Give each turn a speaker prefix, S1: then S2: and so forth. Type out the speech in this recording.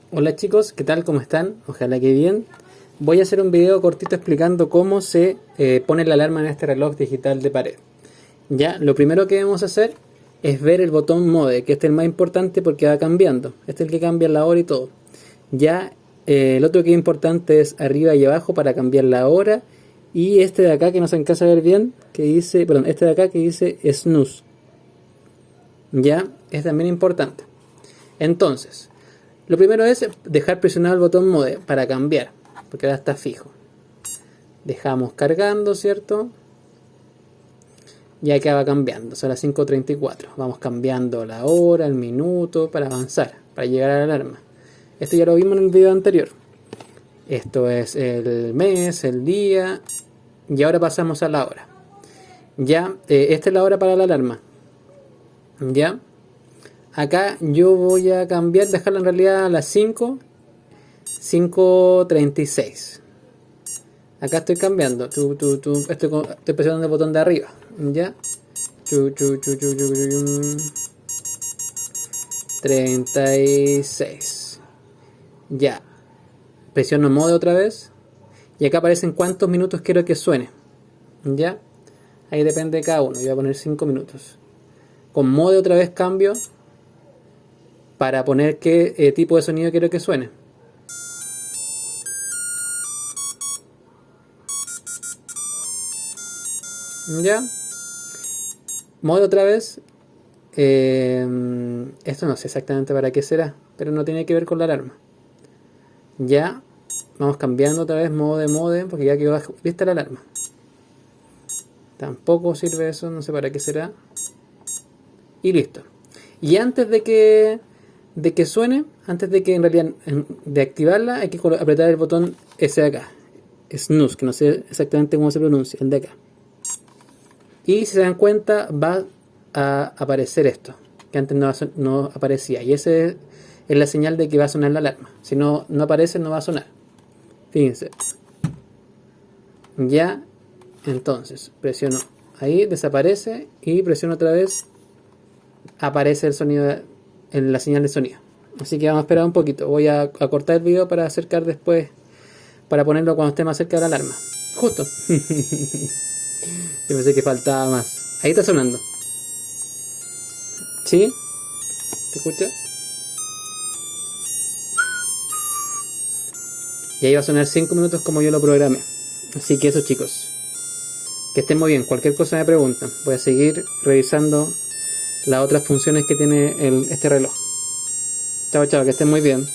S1: Hola chicos, ¿qué tal? ¿Cómo están? Ojalá que bien. Voy a hacer un video cortito explicando cómo se pone la alarma en este reloj digital de pared. Ya, lo primero que debemos hacer es ver el botón mode, que este es el más importante porque va cambiando. Este es el que cambia la hora y todo. Ya, el otro que es importante es arriba y abajo para cambiar la hora. Y este de acá que no se alcanza a ver bien, que dice, perdón, este de acá que dice snooze. Ya, es también importante. Entonces, lo primero es dejar presionado el botón mode para cambiar, porque ahora está fijo. Dejamos cargando, ¿cierto? Y acá va cambiando, son las 5:34. Vamos cambiando la hora, el minuto, para avanzar, para llegar a la alarma. Esto ya lo vimos en el video anterior. Esto es el mes, el día, y ahora pasamos a la hora. Ya, esta es la hora para la alarma. Ya. Acá yo voy a cambiar, dejarla en realidad a las 5:36. Acá estoy cambiando. Estoy presionando el botón de arriba. ¿Ya? 36. Ya. Presiono mode otra vez. Y acá aparecen cuántos minutos quiero que suene. ¿Ya? Ahí depende de cada uno. Yo voy a poner 5 minutos. Con mode otra vez cambio para poner qué tipo de sonido quiero que suene. Ya. Modo otra vez. Esto no sé exactamente para qué será, pero no tiene que ver con la alarma. Ya. Vamos cambiando otra vez modo de mode, porque ya quedó lista la alarma. Tampoco sirve eso, no sé para qué será. Y listo. Y antes de que suene, antes de que en realidad de activarla, hay que apretar el botón ese de acá, snooze, que no sé exactamente cómo se pronuncia, el de acá. Y si se dan cuenta, va a aparecer esto, que antes no aparecía, y ese es la señal de que va a sonar la alarma. Si no aparece, no va a sonar. Fíjense. Ya, entonces presiono ahí, desaparece, y presiono otra vez, aparece el sonido en la señal de sonido. Así que vamos a esperar un poquito. Voy a cortar el video para acercar después, para ponerlo cuando esté más cerca de la alarma. Justo. Yo pensé que faltaba más. Ahí está sonando. ¿Sí? ¿Te escucha? Y ahí va a sonar 5 minutos como yo lo programé. Así que eso, chicos. Que estén muy bien. Cualquier cosa me preguntan. Voy a seguir revisando las otras funciones que tiene este reloj. Chao, chao, que estén muy bien.